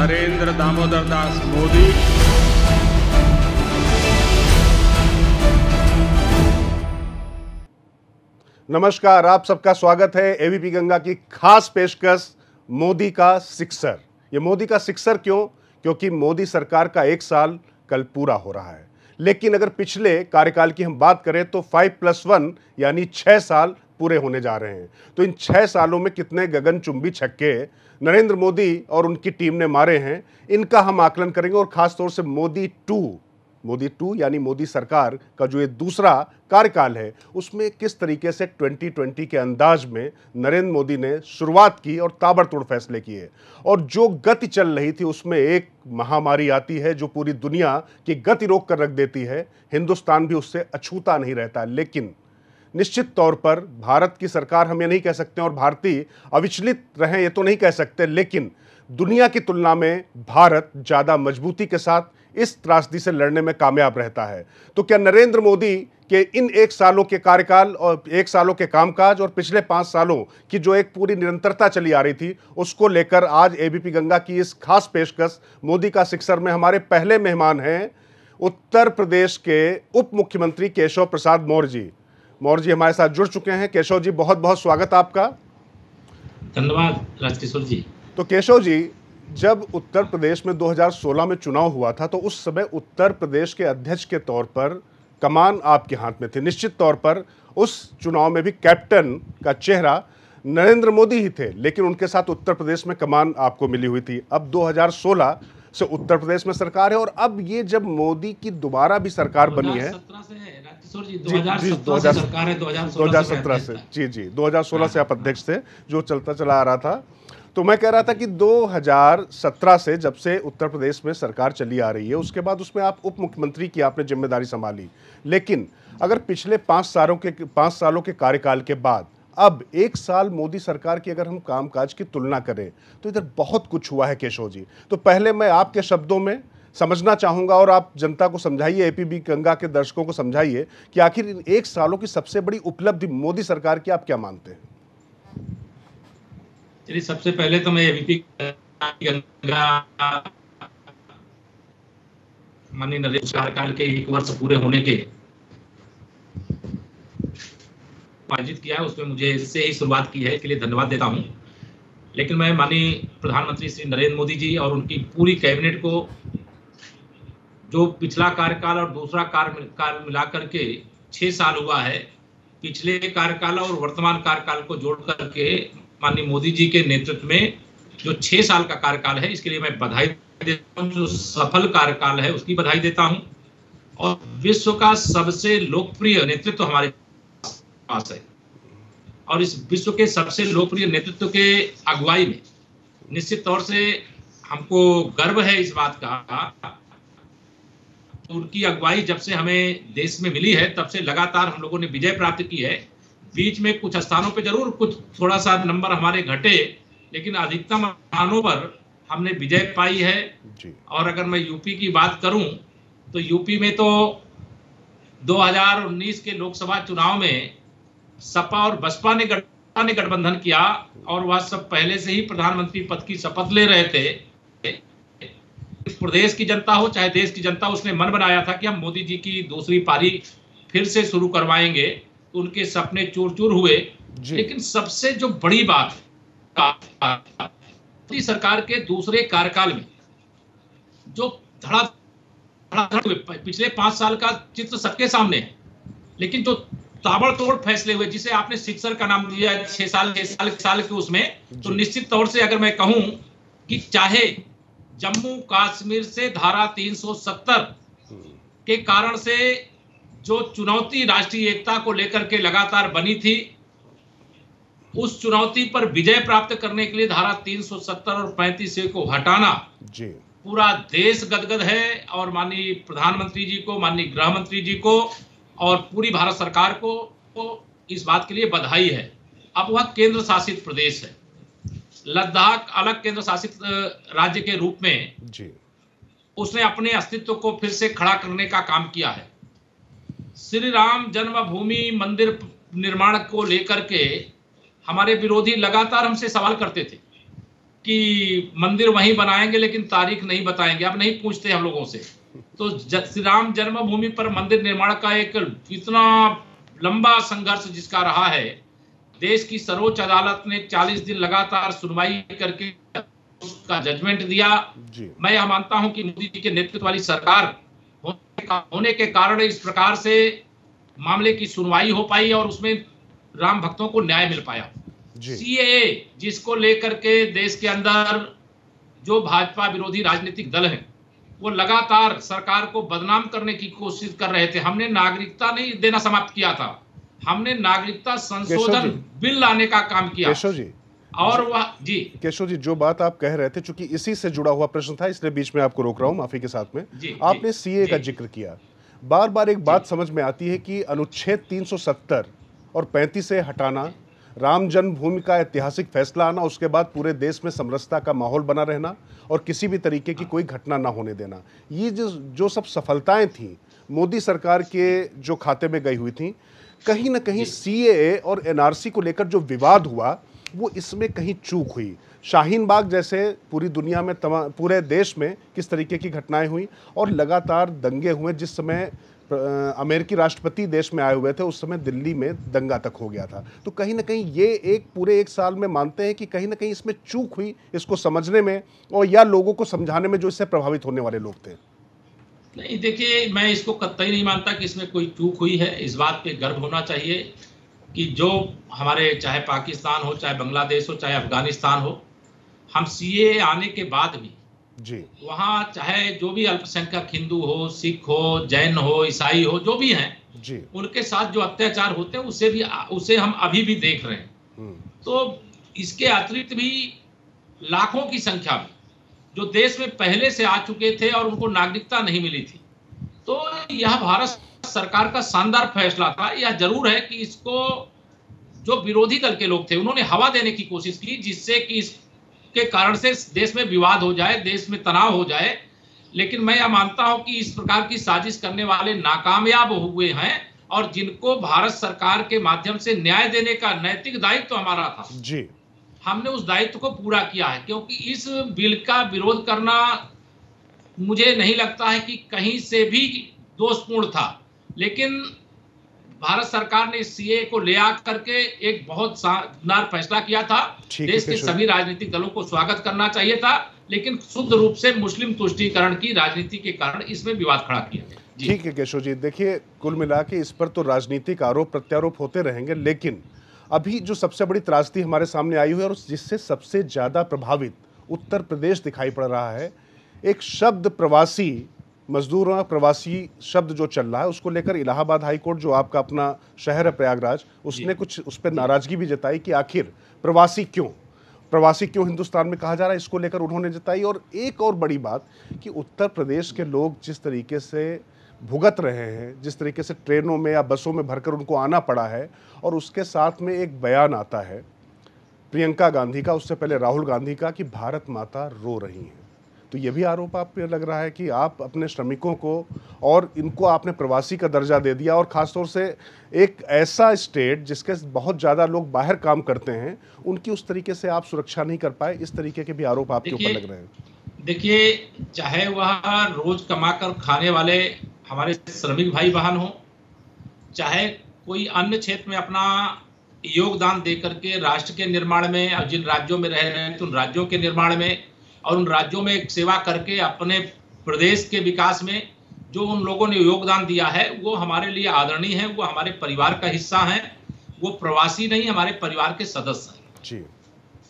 नरेंद्र दामोदर दास मोदी। नमस्कार, आप सबका स्वागत है एबीपी गंगा की खास पेशकश मोदी का सिक्सर। ये मोदी का सिक्सर क्यों? क्योंकि मोदी सरकार का 1 साल कल पूरा हो रहा है। लेकिन अगर पिछले कार्यकाल की हम बात करें तो 5+1 यानी 6 साल पूरे होने जा रहे हैं। तो इन 6 सालों में कितने गगनचुंबी छक्के नरेंद्र मोदी और उनकी टीम ने मारे हैं, इनका हम आकलन करेंगे। और खासतौर से मोदी 2 यानी मोदी सरकार का जो ये दूसरा कार्यकाल है, उसमें किस तरीके से 2020 के अंदाज में नरेंद्र मोदी ने शुरुआत की और ताबड़तोड़ फैसले किए। और जो गति चल रही थी उसमें एक महामारी आती है जो पूरी दुनिया की गति रोक कर रख देती है। हिंदुस्तान भी उससे अछूता नहीं रहता। लेकिन निश्चित तौर पर भारत की सरकार, हम ये नहीं कह सकते और भारतीय अविचलित रहे ये तो नहीं कह सकते, लेकिन दुनिया की तुलना में भारत ज़्यादा मजबूती के साथ इस त्रासदी से लड़ने में कामयाब रहता है। तो क्या नरेंद्र मोदी के इन 1 सालों के कार्यकाल और 1 सालों के कामकाज और पिछले 5 सालों की जो एक पूरी निरंतरता चली आ रही थी, उसको लेकर आज एबीपी गंगा की इस खास पेशकश मोदी का सिक्सर में हमारे पहले मेहमान हैं उत्तर प्रदेश के उप मुख्यमंत्री केशव प्रसाद मौर्य जी। मौर्य जी हमारे साथ जुड़ चुके हैं। केशव जी, बहुत बहुत स्वागत आपका। धन्यवाद राजकिशोर जी। तो केशव जी, जब उत्तर प्रदेश में 2016 में चुनाव हुआ था तो उस समय उत्तर प्रदेश के अध्यक्ष के तौर पर कमान आपके हाथ में थी। निश्चित तौर पर उस चुनाव में भी कैप्टन का चेहरा नरेंद्र मोदी ही थे, लेकिन उनके साथ उत्तर प्रदेश में कमान आपको मिली हुई थी। अब 2016 से उत्तर प्रदेश में सरकार है और अब ये जब मोदी की दोबारा भी सरकार बनी है, 2017 से है राजकिशोर जी, 2017 से सरकार है, 2017 से जी 2016 से आप अध्यक्ष थे, जो चलता चला आ रहा था। तो मैं कह रहा था कि 2017 से जब से उत्तर प्रदेश में सरकार चली आ रही है, उसके बाद उसमें आप उप मुख्यमंत्री की आपने जिम्मेदारी संभाली। लेकिन अगर पिछले 5 सालों के कार्यकाल के बाद अब 1 साल मोदी सरकार की अगर हम कामकाज की तुलना करें तो इधर बहुत कुछ हुआ है केशव जी। तो पहले मैं आपके शब्दों में समझना चाहूँगा और आप जनता को समझाइए, एबीपी गंगा के दर्शकों को समझाइए कि आखिर इन 1 सालों की सबसे बड़ी उपलब्धि मोदी सरकार की आप क्या मानते हैं? चलिए, सबसे पहले तो मैं एबीपी गंगा माननीय नरेंद्र कार्यकाल के 1 वर्ष पूरे होने के आयोजित किया है, उसमें मुझे इससे ही शुरुआत की है, इसके लिए धन्यवाद देता हूं। लेकिन मैं माननीय प्रधानमंत्री श्री नरेंद्र मोदी जी और उनकी पूरी कैबिनेट को जो पिछला कार्यकाल और दूसरा कार्यकाल मिलाकर के 6 साल हुआ है, पिछले कार्यकाल और वर्तमान कार्यकाल को जोड़ करके माननीय मोदी जी के नेतृत्व में जो 6 साल का कार्यकाल है, इसके लिए मैं बधाई देता हूं। जो सफल कार्यकाल है उसकी बधाई देता हूं। और विश्व का सबसे लोकप्रिय नेतृत्व हमारे पास है और इस विश्व के सबसे लोकप्रिय नेतृत्व के अगुवाई में निश्चित तौर से हमको गर्व है इस बात का। उनकी अगुवाई जब से हमें देश में मिली है तब से लगातार हम लोगों ने विजय प्राप्त की है। बीच में कुछ स्थानों पे जरूर कुछ थोड़ा सा नंबर हमारे घटे, लेकिन अधिकतम स्थानों पर हमने विजय पाई है जी। और अगर मैं यूपी की बात करूं तो यूपी में तो 2019 के लोकसभा चुनाव में सपा और बसपा ने गठबंधन किया और वह सब पहले से ही प्रधानमंत्री पद की शपथ ले रहे थे। प्रदेश की जनता हो चाहे देश की जनता, उसने मन बनाया था कि हम मोदी जी की दूसरी पारी फिर से शुरू करवाएंगे। तो उनके सपने चूर चूर हुए। लेकिन सबसे जो बड़ी बात मोदी सरकार के दूसरे कार्यकाल में जो धड़ाधड़ पिछले 5 साल का चित्र सबके सामने है, लेकिन जो ताबड़तोड़ फैसले हुए, जिसे आपने सिक्सर का नाम दिया 6 साल के उसमें, तो निश्चित तौर से अगर मैं कहूं कि चाहे जम्मू कश्मीर से धारा 370 के कारण से जो चुनौती राष्ट्रीय एकता को लेकर के लगातार बनी थी, उस चुनौती पर विजय प्राप्त करने के लिए धारा 370 और 35A को हटाना जी। पूरा देश गदगद है और माननीय प्रधानमंत्री जी को, माननीय गृह मंत्री जी को और पूरी भारत सरकार को इस बात के लिए बधाई है। अब वह केंद्र शासित प्रदेश है, लद्दाख अलग केंद्र शासित राज्य के रूप में जी। उसने अपने अस्तित्व को फिर से खड़ा करने का काम किया है। श्री राम जन्मभूमि मंदिर निर्माण को लेकर के हमारे विरोधी लगातार हमसे सवाल करते थे कि मंदिर वहीं बनाएंगे लेकिन तारीख नहीं बताएंगे, अब नहीं पूछते हम लोगों से। तो श्री राम जन्मभूमि पर मंदिर निर्माण का एक इतना लंबा संघर्ष जिसका रहा है, देश की सर्वोच्च अदालत ने 40 दिन लगातार सुनवाई करके उसका जजमेंट दिया। मैं यह मानता हूं कि मोदी जी के नेतृत्व वाली सरकार होने के कारण इस प्रकार से मामले की सुनवाई हो पाई और उसमें राम भक्तों को न्याय मिल पाया। सीएए जिसको लेकर के देश के अंदर जो भाजपा विरोधी राजनीतिक दल हैं वो लगातार सरकार को बदनाम करने की कोशिश कर रहे थे। हमने नागरिकता नहीं देना समाप्त किया था, हमने नागरिकता संशोधन बिल लाने का काम किया। केशव जी, और वह जी केशव जी, जो बात आप कह रहे थे, चूंकि इसी से जुड़ा हुआ प्रश्न था इसलिए बीच में आपको रोक रहा हूं, माफी के साथ में। आपने सीए का जिक्र किया, बार बार एक बात समझ में आती है कि अनुच्छेद 370 और 35 से हटाना, राम जन्मभूमि का ऐतिहासिक फैसला आना, उसके बाद पूरे देश में समरसता का माहौल बना रहना और किसी भी तरीके की कोई घटना ना होने देना, ये जो सब सफलताएं थी मोदी सरकार के जो खाते में गई हुई थी, कहीं ना कहीं सीएए और एनआरसी को लेकर जो विवाद हुआ वो इसमें कहीं चूक हुई। शाहीन बाग जैसे पूरी दुनिया में पूरे देश में किस तरीके की घटनाएं हुई और लगातार दंगे हुए, जिस समय अमेरिकी राष्ट्रपति देश में आए हुए थे उस समय दिल्ली में दंगा तक हो गया था। तो कहीं ना कहीं ये पूरे एक साल में मानते हैं कि कहीं ना कहीं इसमें चूक हुई, इसको समझने में और या लोगों को समझाने में जो इससे प्रभावित होने वाले लोग थे। नहीं, देखिए, मैं इसको कतई नहीं मानता कि इसमें कोई चूक हुई है। इस बात पे गर्व होना चाहिए कि जो हमारे चाहे पाकिस्तान हो, चाहे बांग्लादेश हो, चाहे अफगानिस्तान हो, हम सीए आने के बाद भी जी वहाँ चाहे जो भी अल्पसंख्यक हिंदू हो, सिख हो, जैन हो, ईसाई हो, जो भी हैं जी, उनके साथ जो अत्याचार होते हैं उसे हम अभी भी देख रहे हैं। तो इसके अतिरिक्त भी लाखों की संख्या में जो देश में पहले से आ चुके थे और उनको नागरिकता नहीं मिली थी, तो यह भारत सरकार का शानदार फैसला था। यह जरूर है कि इसको जो विरोधी दल के लोग थे उन्होंने हवा देने की कोशिश की, जिससे कि इसके कारण से देश में विवाद हो जाए, देश में तनाव हो जाए। लेकिन मैं यह मानता हूं कि इस प्रकार की साजिश करने वाले नाकामयाब हुए हैं और जिनको भारत सरकार के माध्यम से न्याय देने का नैतिक दायित्व तो हमारा था जी, हमने उस दायित्व को पूरा किया है। क्योंकि इस बिल का विरोध करना मुझे नहीं लगता है कि कहीं से भी दोषपूर्ण था, लेकिन भारत सरकार ने सीए को ले आकर के एक बहुत शानदार फैसला किया था। देश के सभी राजनीतिक दलों को स्वागत करना चाहिए था, लेकिन शुद्ध रूप से मुस्लिम तुष्टीकरण की राजनीति के कारण इसमें विवाद खड़ा किया गया। ठीक है केशव जी, देखिए कुल मिला के इस पर तो राजनीतिक आरोप प्रत्यारोप होते रहेंगे, लेकिन अभी जो सबसे बड़ी त्रासदी हमारे सामने आई हुई है और जिससे सबसे ज्यादा प्रभावित उत्तर प्रदेश दिखाई पड़ रहा है, एक शब्द प्रवासी मजदूर, प्रवासी शब्द जो चल रहा है उसको लेकर इलाहाबाद हाईकोर्ट, जो आपका अपना शहर है प्रयागराज, उसने कुछ उस पर नाराजगी भी जताई कि आखिर प्रवासी क्यों हिंदुस्तान में कहा जा रहा है, इसको लेकर उन्होंने जताई। और एक और बड़ी बात कि उत्तर प्रदेश के लोग जिस तरीके से भुगत रहे हैं, जिस तरीके से ट्रेनों में या बसों में भरकर उनको आना पड़ा है, और उसके साथ में एक बयान आता है प्रियंका गांधी का, उससे पहले राहुल गांधी का, कि भारत माता रो रही हैं। तो ये भी आरोप आप पे लग रहा है कि आप अपने श्रमिकों को और इनको आपने प्रवासी का दर्जा दे दिया, और ख़ासतौर से एक ऐसा स्टेट जिसके बहुत ज़्यादा लोग बाहर काम करते हैं उनकी उस तरीके से आप सुरक्षा नहीं कर पाए, इस तरीके के भी आरोप आपके ऊपर लग रहे हैं। देखिए, चाहे वह रोज कमाकर खाने वाले हमारे श्रमिक भाई बहन हो, चाहे कोई अन्य क्षेत्र में अपना योगदान दे करके राष्ट्र के निर्माण में, और जिन राज्यों में रह रहे हैं तो उन राज्यों के निर्माण में और उन राज्यों में सेवा करके अपने प्रदेश के विकास में जो उन लोगों ने योगदान दिया है वो हमारे लिए आदरणीय है, वो हमारे परिवार का हिस्सा है, वो प्रवासी नहीं, हमारे परिवार के सदस्य हैं जी।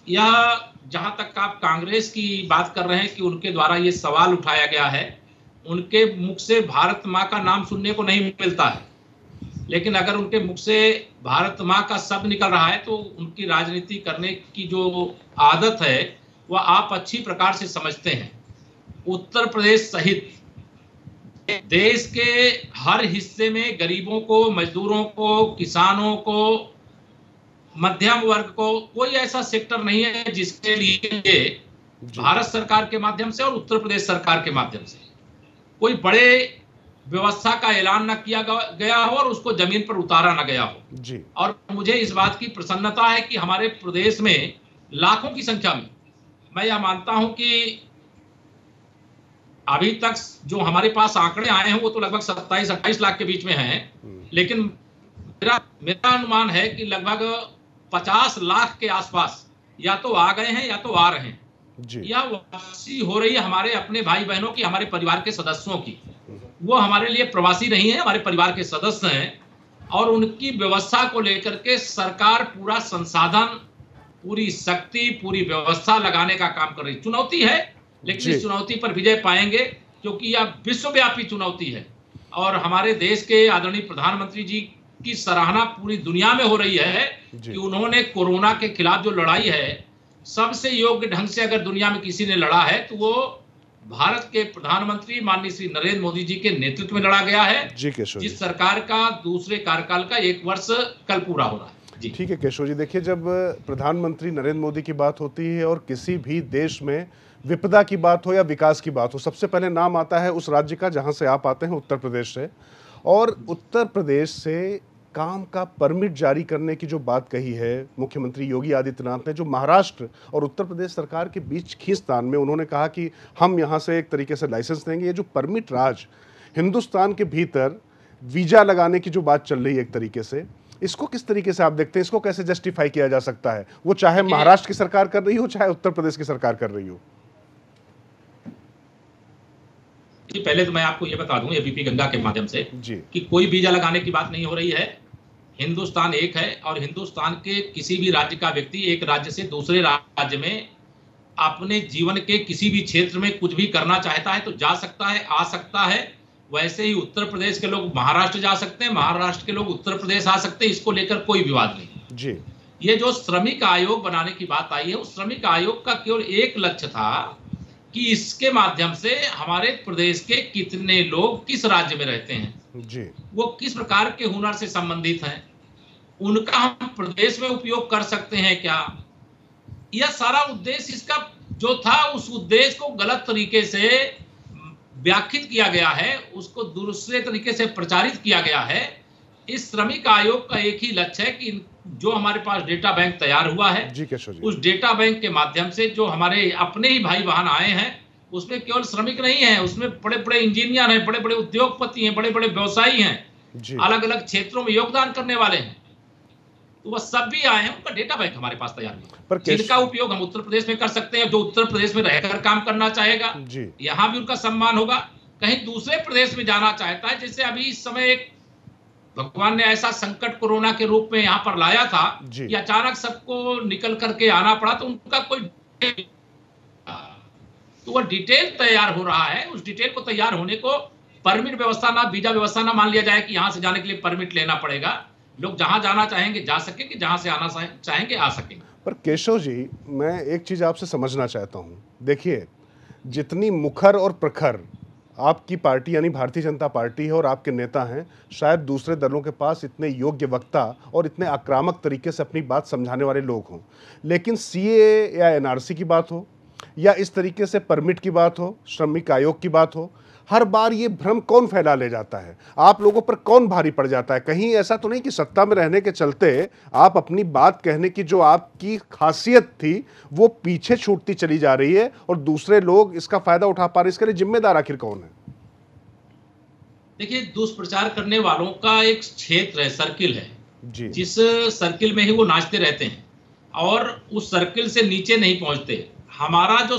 यह जहां तक आप कांग्रेस की बात कर रहे हैं कि उनके द्वारा ये सवाल उठाया गया है, उनके मुख से भारत माँ का नाम सुनने को नहीं मिलता है, लेकिन अगर उनके मुख से भारत माँ का शब्द निकल रहा है तो उनकी राजनीति करने की जो आदत है वह आप अच्छी प्रकार से समझते हैं। उत्तर प्रदेश सहित देश के हर हिस्से में गरीबों को, मजदूरों को, किसानों को, मध्यम वर्ग को कोई ऐसा सेक्टर नहीं है जिसके लिए भारत सरकार के माध्यम से और उत्तर प्रदेश सरकार के माध्यम से कोई बड़े व्यवस्था का ऐलान न किया गया हो और उसको जमीन पर उतारा न गया हो जी। और मुझे इस बात की प्रसन्नता है कि हमारे प्रदेश में लाखों की संख्या में मैं यह मानता हूं कि अभी तक जो हमारे पास आंकड़े आए हैं वो तो लगभग 27-28 लाख के बीच में हैं, लेकिन मेरा अनुमान है कि लगभग 50 लाख के आसपास या तो आ गए हैं या तो आ रहे हैं। यह वापसी हो रही है हमारे अपने भाई बहनों की, हमारे परिवार के सदस्यों की। वो हमारे लिए प्रवासी नहीं है, हमारे परिवार के सदस्य हैं, और उनकी व्यवस्था को लेकर के सरकार पूरा संसाधन, पूरी शक्ति, पूरी व्यवस्था लगाने का काम कर रही। चुनौती है, लेकिन इस चुनौती पर विजय पाएंगे, क्योंकि यह विश्वव्यापी चुनौती है। और हमारे देश के आदरणीय प्रधानमंत्री जी की सराहना पूरी दुनिया में हो रही है कि उन्होंने कोरोना के खिलाफ जो लड़ाई है, सबसे योग्य ढंग से अगर दुनिया में किसी ने लड़ा है तो वो भारत के प्रधानमंत्री माननीय श्री नरेंद्र मोदी जी के नेतृत्व में लड़ा गया है, जिस सरकार का दूसरे कार्यकाल का 1 वर्ष कल पूरा हो रहा है। ठीक है केशव जी, देखिए जब प्रधानमंत्री नरेंद्र मोदी की बात होती है और किसी भी देश में विपदा की बात हो या विकास की बात हो, सबसे पहले नाम आता है उस राज्य का जहां से आप आते हैं, उत्तर प्रदेश से। और उत्तर प्रदेश से काम का परमिट जारी करने की जो बात कही है मुख्यमंत्री योगी आदित्यनाथ ने, जो महाराष्ट्र और उत्तर प्रदेश सरकार के बीच खींचतान में उन्होंने कहा कि हम यहां से एक तरीके से लाइसेंस देंगे, ये जो परमिट राज हिंदुस्तान के भीतर वीजा लगाने की जो बात चल रही है एक तरीके से, इसको किस तरीके से आप देखते हैं? इसको कैसे जस्टिफाई किया जा सकता है, वो चाहे महाराष्ट्र की सरकार कर रही हो चाहे उत्तर प्रदेश की सरकार कर रही हो? पहले तो मैं आपको ये बता दूं एबीपी गंगा के माध्यम से कि कोई वीजा लगाने की बात नहीं हो रही है। हिंदुस्तान एक है, और हिंदुस्तान के किसी भी राज्य का व्यक्ति एक राज्य से दूसरे राज्य में अपने जीवन के किसी भी क्षेत्र में कुछ भी करना चाहता है तो जा सकता है, आ सकता है। वैसे ही उत्तर प्रदेश के लोग महाराष्ट्र जा सकते हैं, महाराष्ट्र के लोग उत्तर प्रदेश आ सकते हैं, इसको लेकर कोई विवाद नहीं जी। ये जो श्रमिक आयोग बनाने की बात आई है, उस श्रमिक आयोग का केवल एक लक्ष्य था कि इसके माध्यम से हमारे प्रदेश के कितने लोग किस राज्य में रहते हैं जी, वो किस प्रकार के हुनर से संबंधित हैं, उनका हम प्रदेश में उपयोग कर सकते हैं क्या, यह सारा उद्देश्य इसका जो था, उस उद्देश्य को गलत तरीके से व्याख्यात किया गया है, उसको दूसरे तरीके से प्रचारित किया गया है। इस श्रमिक आयोग का एक ही लक्ष्य है कि जो हमारे पास डेटा बैंक तैयार हुआ है जी, उस डेटा बैंक के माध्यम से जो हमारे अपने ही भाई बहन आए हैं, उसमें केवल श्रमिक नहीं है, उसमें बड़े बड़े इंजीनियर हैं, बड़े बड़े उद्योगपति हैं, बड़े बड़े व्यवसायी हैं, अलग अलग क्षेत्रों में योगदान करने वाले हैं, तो वह सब भी आए हैं, उनका डेटा बैंक हमारे पास तैयार हुआ, जिनका उपयोग हम उत्तर प्रदेश में कर सकते हैं। जो उत्तर प्रदेश में रहकर काम करना चाहेगा, यहाँ भी उनका सम्मान होगा। कहीं दूसरे प्रदेश में जाना चाहता है, जैसे अभी इस समय एक भगवान ने ऐसा संकट कोरोना के रूप में यहाँ पर लाया था कि अचानक सबको निकल करके आना पड़ा, तो उनका कोई तो वह डिटेल तैयार हो रहा है। उस डिटेल को तैयार होने को परमिट व्यवस्था ना, वीजा व्यवस्था ना मान लिया जाए कि यहाँ से जाने के लिए परमिट लेना पड़ेगा। लोग जहां जाना चाहेंगे जा सकेंगे, जहां से आना चाहेंगे आ सकेंगे। पर केशव जी, मैं एक चीज आपसे समझना चाहता हूं। देखिए, जितनी मुखर और प्रखर आपकी पार्टी यानी भारतीय जनता पार्टी है और आपके नेता हैं, शायद दूसरे दलों के पास इतने योग्य वक्ता और इतने आक्रामक तरीके से अपनी बात समझाने वाले लोग हों, लेकिन सीए या एनआरसी की बात हो या इस तरीके से परमिट की बात हो, श्रमिक आयोग की बात हो, हर बार ये भ्रम कौन फैला ले जाता है? आप लोगों पर कौन भारी पड़ जाता है? कहीं ऐसा तो नहीं कि सत्ता में रहने के चलते आप अपनी बात कहने की जो आपकी खासियत थी वो पीछे छूटती चली जा रही है और दूसरे लोग इसका फायदा उठा पा रहे? इसके लिए जिम्मेदार आखिर कौन है? देखिए, दुष्प्रचार करने वालों का एक क्षेत्र है, सर्किल है जी। जिस सर्किल में ही वो नाचते रहते हैं और उस सर्किल से नीचे नहीं पहुंचते। हमारा जो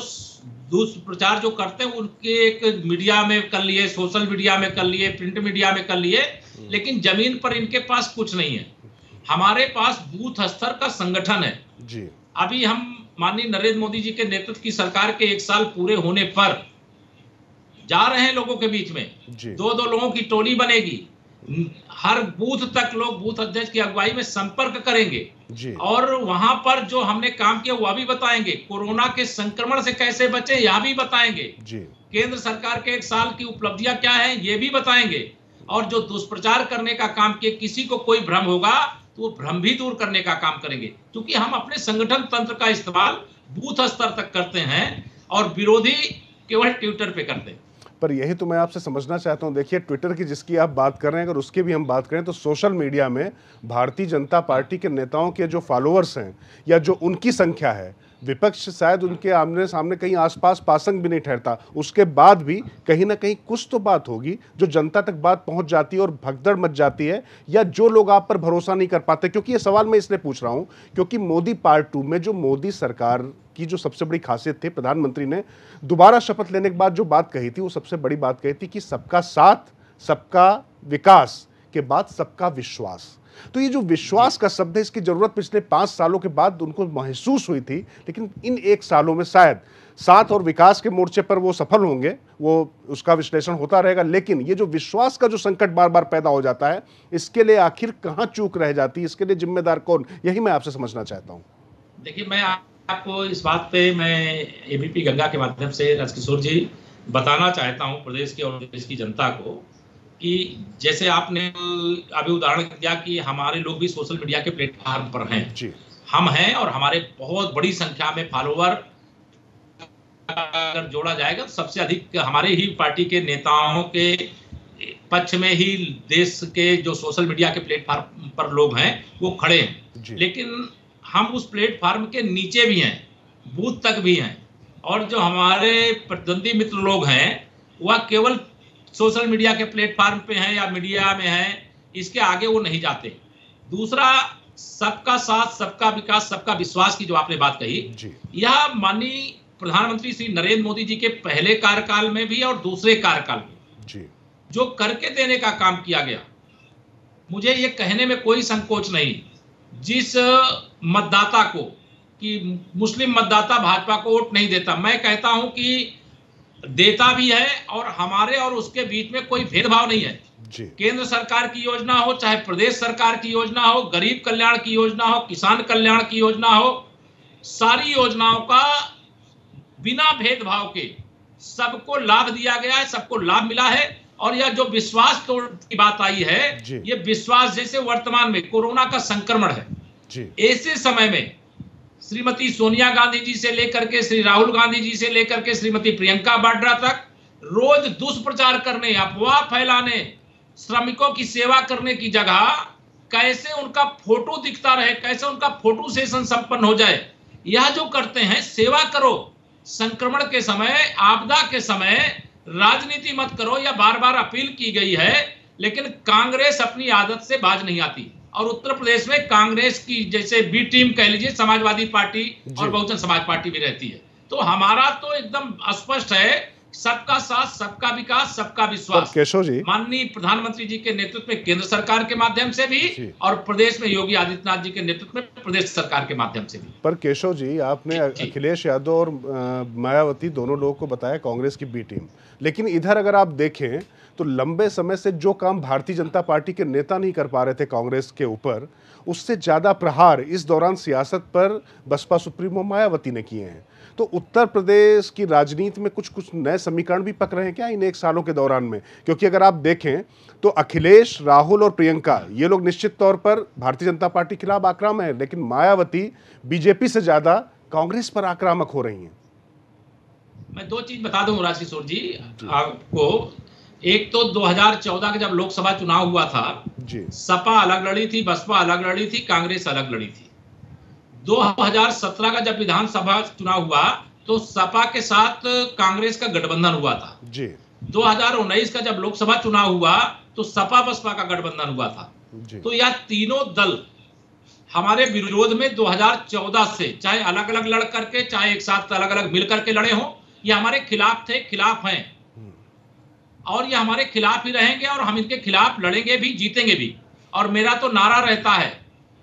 दुष्प्रचार जो करते हैं उनके एक मीडिया में कर लिए, सोशल मीडिया में कर लिए, प्रिंट मीडिया में कर लिए, लेकिन जमीन पर इनके पास कुछ नहीं है। हमारे पास बूथ स्तर का संगठन है जी। अभी हम माननीय नरेंद्र मोदी जी के नेतृत्व की सरकार के 1 साल पूरे होने पर जा रहे हैं लोगों के बीच में, 2-2 लोगों की टोली बनेगी, हर बूथ तक लोग बूथ अध्यक्ष की अगुवाई में संपर्क करेंगे और वहां पर जो हमने काम किया वह भी बताएंगे, कोरोना के संक्रमण से कैसे बचे यह भी बताएंगे, केंद्र सरकार के 1 साल की उपलब्धियां क्या है ये भी बताएंगे, और जो दुष्प्रचार करने का काम किए किसी को कोई भ्रम होगा तो वो भ्रम भी दूर करने का काम करेंगे, क्योंकि हम अपने संगठन तंत्र का इस्तेमाल बूथ स्तर तक करते हैं और विरोधी केवल ट्विटर पे करते हैं। पर यही तो मैं आपसे समझना चाहता हूं। देखिए, ट्विटर की जिसकी आप बात कर रहे हैं, अगर उसकी भी हम बात करें तो सोशल मीडिया में भारतीय जनता पार्टी के नेताओं के जो फॉलोअर्स हैं या जो उनकी संख्या है, विपक्ष शायद उनके आमने सामने कहीं आसपास पासंग भी नहीं ठहरता, उसके बाद भी कहीं ना कहीं कुछ तो बात होगी जो जनता तक बात पहुंच जाती है और भगदड़ मच जाती है, या जो लोग आप पर भरोसा नहीं कर पाते। क्योंकि ये सवाल मैं इसलिए पूछ रहा हूं क्योंकि मोदी पार्ट 2 में जो मोदी सरकार की जो सबसे बड़ी खासियत थी, प्रधानमंत्री ने दोबारा शपथ लेने के बाद जो बात कही थी, वो सबसे बड़ी बात कही थी कि सबका साथ, सबका विकास के बाद सबका विश्वास। तो ये जो विश्वास का शब्द है, इसकी जरूरत पिछले 5 सालों के बाद उनको महसूस हुई थी, लेकिन इन 1 सालों में शायद साथ और विकास के मोर्चे पर वो सफल होंगे, वो उसका विश्लेषण होता रहेगा। लेकिन ये जो विश्वास का जो संकट बार बार पैदा हो जाता है, इसके लिए आखिर कहां चूक रह जाती है, इसके लिए जिम्मेदार कौन, यही मैं आपसे समझना चाहता हूं। देखिए, मैं आपको इस बात पे मैं एबीपी गंगा के माध्यम से राजकिशोर जी बताना चाहता हूं प्रदेश के और देश की जनता को कि जैसे आपने अभी उदाहरण दिया कि हमारे लोग भी सोशल मीडिया के प्लेटफॉर्म पर हैं जी। हम हैं और हमारे बहुत बड़ी संख्या में फॉलोवर अगर जोड़ा जाएगा तो सबसे अधिक हमारे ही पार्टी के नेताओं के पक्ष में ही देश के जो सोशल मीडिया के प्लेटफॉर्म पर लोग हैं वो खड़े हैं। लेकिन हम उस प्लेटफॉर्म के नीचे भी हैं, बूथ तक भी हैं, और जो हमारे प्रतिद्वंदी मित्र लोग हैं वह केवल सोशल मीडिया के प्लेटफॉर्म पे हैं या मीडिया में हैं, इसके आगे वो नहीं जाते। दूसरा, सबका साथ, सबका विकास, सबका विश्वास की जो आपने बात कही, यह माननीय प्रधानमंत्री श्री नरेंद्र मोदी जी के पहले कार्यकाल में भी और दूसरे कार्यकाल में जो करके देने का काम किया गया, मुझे ये कहने में कोई संकोच नहीं, जिस मतदाता को कि मुस्लिम मतदाता भाजपा को वोट नहीं देता, मैं कहता हूं कि देता भी है, और हमारे और उसके बीच में कोई भेदभाव नहीं है। केंद्र सरकार की योजना हो, चाहे प्रदेश सरकार की योजना हो, गरीब कल्याण की योजना हो, किसान कल्याण की योजना हो, सारी योजनाओं का बिना भेदभाव के सबको लाभ दिया गया है, सबको लाभ मिला है। और यह जो विश्वास तोड़ की बात आई है, ये विश्वास जैसे वर्तमान में कोरोना का संक्रमण है, ऐसे समय में श्रीमती सोनिया गांधी जी से लेकर के श्री राहुल गांधी जी से लेकर के श्रीमती प्रियंका वाड्रा तक रोज दुष्प्रचार करने, अफवाह फैलाने, श्रमिकों की सेवा करने की जगह कैसे उनका फोटो दिखता रहे, कैसे उनका फोटो सेशन संपन्न हो जाए, यह जो करते हैं। सेवा करो, संक्रमण के समय, आपदा के समय राजनीति मत करो, यह बार बार अपील की गई है। लेकिन कांग्रेस अपनी आदत से बाज नहीं आती, और उत्तर प्रदेश में कांग्रेस की जैसे बी टीम कह लीजिए, समाजवादी पार्टी और बहुजन समाज पार्टी भी रहती है। तो हमारा तो एकदम स्पष्ट है, सबका साथ, सबका विकास, सबका विश्वास। केशव जी, माननीय प्रधानमंत्री जी के नेतृत्व में केंद्र सरकार के माध्यम से भी, और प्रदेश में योगी आदित्यनाथ जी के नेतृत्व में प्रदेश सरकार के माध्यम से भी। पर केशव जी, आपने अखिलेश यादव और मायावती दोनों लोगों को बताया कांग्रेस की बी टीम, लेकिन इधर अगर आप देखें तो लंबे समय से जो काम भारतीय जनता पार्टी के नेता नहीं कर पा रहे थे कांग्रेस के ऊपर, उससे ज्यादा प्रहार इस दौरान सियासत पर बसपा सुप्रीमो मायावती ने किए हैं। तो उत्तर प्रदेश की राजनीति में कुछ नए समीकरण भी पक रहे हैं क्या इन 1 सालों के दौरान में? क्योंकि अगर आप देखें तो अखिलेश, राहुल और प्रियंका, ये लोग निश्चित तौर पर भारतीय जनता पार्टी के खिलाफ आक्रामक है, लेकिन मायावती बीजेपी से ज्यादा कांग्रेस पर आक्रामक हो रही हैं। मैं 2 चीज बता दूं राजकिशोर जी आपको। एक तो 2014 का जब लोकसभा चुनाव हुआ था, सपा अलग लड़ी थी, बसपा अलग लड़ी थी, कांग्रेस अलग लड़ी थी। 2017 का जब विधानसभा चुनाव हुआ तो सपा के साथ कांग्रेस का गठबंधन हुआ था। 2019 का जब लोकसभा चुनाव हुआ तो सपा बसपा का गठबंधन हुआ था। तो यह तीनों दल हमारे विरोध में 2014 से, चाहे अलग अलग लड़ करके, चाहे एक साथ अलग अलग मिल करके लड़े हों, ये हमारे खिलाफ थे, खिलाफ हैं, और ये हमारे खिलाफ ही रहेंगे, और हम इनके खिलाफ लड़ेंगे भी, जीतेंगे भी। और मेरा तो नारा रहता है,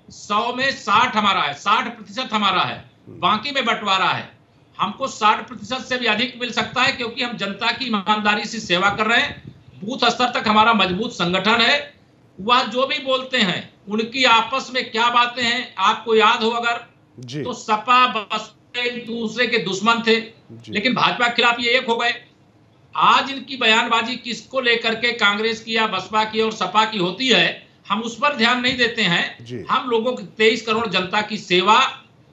100 में 60 हमारा है, 60% हमारा है, बाकी में बंटवारा है। हमको 60% से भी अधिक मिल सकता है, क्योंकि हम जनता की ईमानदारी से सेवा कर रहे हैं। बूथ स्तर तक हमारा मजबूत संगठन है। वह जो भी बोलते हैं उनकी आपस में क्या बातें हैं, आपको याद हो अगर, तो सपा बसपा एक दूसरे के दुश्मन थे, लेकिन भाजपा के खिलाफ ये एक हो गए। आज इनकी बयानबाजी किसको लेकर के कांग्रेस की या बसपा की और सपा की होती है, हम उस पर ध्यान नहीं देते हैं। हम लोगों की 23 करोड़ जनता की सेवा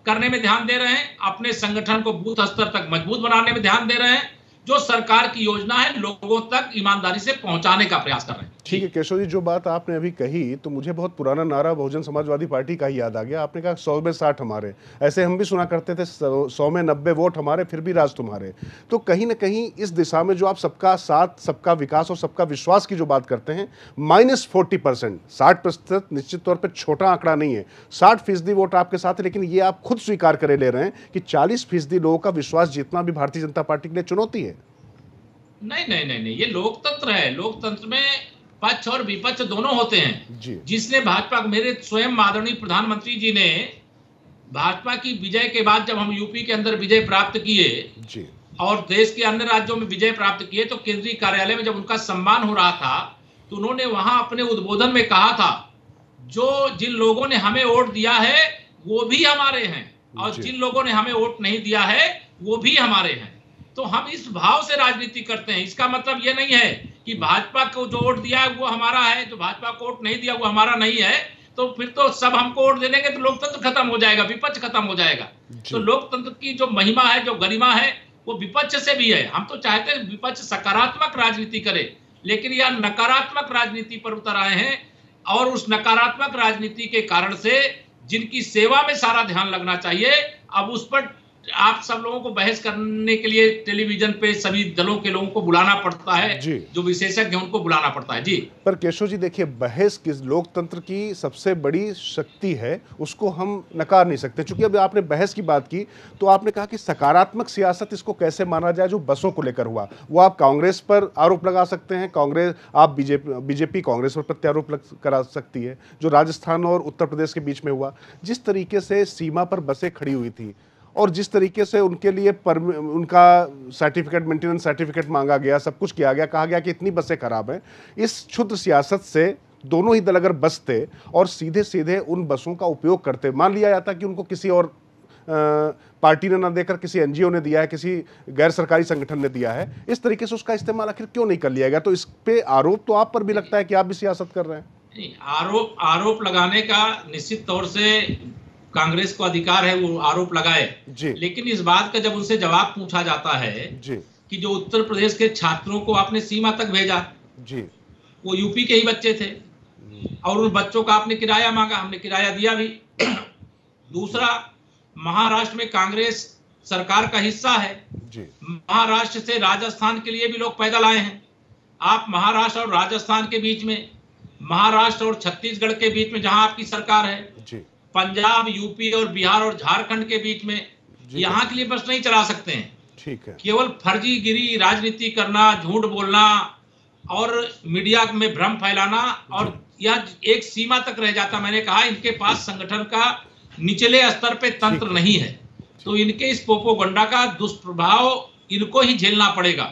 करने में ध्यान दे रहे हैं, अपने संगठन को बूथ स्तर तक मजबूत बनाने में ध्यान दे रहे हैं, जो सरकार की योजना है लोगों तक ईमानदारी से पहुंचाने का प्रयास कर रहे हैं। ठीक है केशव जी, जो बात आपने अभी कही तो मुझे बहुत पुराना नारा बहुजन समाजवादी पार्टी का ही याद आ गया। आपने कहा 100 में 60 हमारे, ऐसे हम भी सुना करते थे, 100 में 90 वोट हमारे फिर भी राज तुम्हारे। तो कहीं ना कहीं इस दिशा में जो आप सबका साथ, सबका विकास और सबका विश्वास की जो बात करते हैं, -40%, 60% निश्चित तौर पर छोटा आंकड़ा नहीं है। 60% वोट आपके साथ है, लेकिन ये आप खुद स्वीकार करे ले रहे हैं कि 40% लोगों का विश्वास जीतना भी भारतीय जनता पार्टी के लिए चुनौती है। नहीं नहीं नहीं नहीं, ये लोकतंत्र है। लोकतंत्र में पक्ष और विपक्ष दोनों होते हैं जी। जिसने भाजपा, मेरे स्वयं आदरणीय प्रधानमंत्री जी ने भाजपा की विजय के बाद जब हम यूपी के अंदर विजय प्राप्त किए जी और देश के अन्य राज्यों में विजय प्राप्त किए, तो केंद्रीय कार्यालय में जब उनका सम्मान हो रहा था तो उन्होंने वहां अपने उद्बोधन में कहा था, जो जिन लोगों ने हमें वोट दिया है वो भी हमारे हैं और जिन लोगों ने हमें वोट नहीं दिया है वो भी हमारे हैं। तो हम इस भाव से राजनीति करते हैं। इसका मतलब ये नहीं है कि भाजपा को जो वोट दिया है वो हमारा है, जो भाजपा को वोट नहीं दिया वो हमारा नहीं है, तो फिर तो सब हमको वोट दे देंगे तो लोकतंत्र खत्म हो जाएगा, विपक्ष खत्म हो जाएगा। तो लोकतंत्र की जो महिमा है, जो गरिमा है, वो विपक्ष से भी है। हम तो चाहते हैं विपक्ष सकारात्मक राजनीति करे, लेकिन यह नकारात्मक राजनीति पर उतर आए हैं और उस नकारात्मक राजनीति के कारण से जिनकी सेवा में सारा ध्यान लगना चाहिए, अब उस पर आप सब लोगों को बहस करने के लिए टेलीविजन पे सभी दलों के लोगों को बुलाना पड़ता है, जो विशेषज्ञ हैं उनको बुलाना पड़ता है। जी पर केशव जी देखिए, बहस किस लोकतंत्र की सबसे बड़ी शक्ति है, उसको हम नकार नहीं सकते। चूंकि अभी आपने बहस की बात की तो आपने कहा कि सकारात्मक सियासत इसको कैसे माना जाए जो बसों को लेकर हुआ। वो आप कांग्रेस पर आरोप लगा सकते हैं, कांग्रेस आप बीजेपी कांग्रेस पर प्रत्यारोप करा सकती है, जो राजस्थान और उत्तर प्रदेश के बीच में हुआ, जिस तरीके से सीमा पर बसें खड़ी हुई थी और जिस तरीके से उनके लिए उनका सर्टिफिकेट, मेंटेनेंस सर्टिफिकेट मांगा गया, सब कुछ किया गया, कहा गया कि इतनी बसें खराब हैं। इस क्षुद्र सियासत से दोनों ही दल अगर बसते और सीधे सीधे उन बसों का उपयोग करते, मान लिया जाता कि उनको किसी और पार्टी ने ना देकर किसी एनजीओ ने दिया है, किसी गैर सरकारी संगठन ने दिया है, इस तरीके से उसका इस्तेमाल आखिर क्यों नहीं कर लिया गया? तो इस पे आरोप तो आप पर भी लगता है कि आप भी सियासत कर रहे हैं। आरोप लगाने का निश्चित तौर से कांग्रेस को अधिकार है, वो आरोप लगाए, लेकिन इस बात का जब उनसे जवाब पूछा जाता है कि जो उत्तर प्रदेश के छात्रों को आपने सीमा तक भेजा, वो यूपी के ही बच्चे थे और उन बच्चों का आपने किराया मांगा, हमने किराया दिया भी। दूसरा, महाराष्ट्र में कांग्रेस सरकार का हिस्सा है, महाराष्ट्र से राजस्थान के लिए भी लोग पैदल आए हैं। आप महाराष्ट्र और राजस्थान के बीच में, महाराष्ट्र और छत्तीसगढ़ के बीच में जहां आपकी सरकार है, पंजाब, यूपी और बिहार और झारखंड के बीच में यहाँ के लिए बस नहीं चला सकते हैं। ठीक है। केवल फर्जीगिरी राजनीति करना, झूठ बोलना और मीडिया में भ्रम फैलाना, और यह एक सीमा तक रह जाता। मैंने कहा इनके पास संगठन का निचले स्तर पे तंत्र नहीं है, तो इनके इस प्रोपेगेंडा का दुष्प्रभाव इनको ही झेलना पड़ेगा।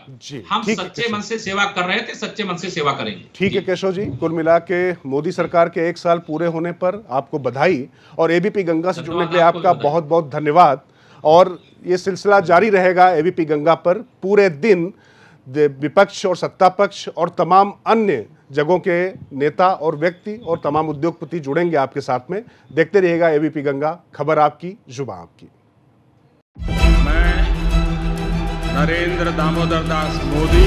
हम सच्चे मन से सेवा कर रहे थे, सच्चे मन से सेवा करेंगे। ठीक है केशव जी, कुल मिला के मोदी सरकार के 1 साल पूरे होने पर आपको बधाई और एबीपी गंगा से जुड़ने के लिए आपका बहुत बहुत धन्यवाद। और ये सिलसिला जारी रहेगा एबीपी गंगा पर। पूरे दिन विपक्ष और सत्ता पक्ष और तमाम अन्य जगहों के नेता और व्यक्ति और तमाम उद्योगपति जुड़ेंगे आपके साथ में। देखते रहिएगा एबीपी गंगा, खबर आपकी, जुबान आपकी। मैं नरेंद्र दामोदर दास मोदी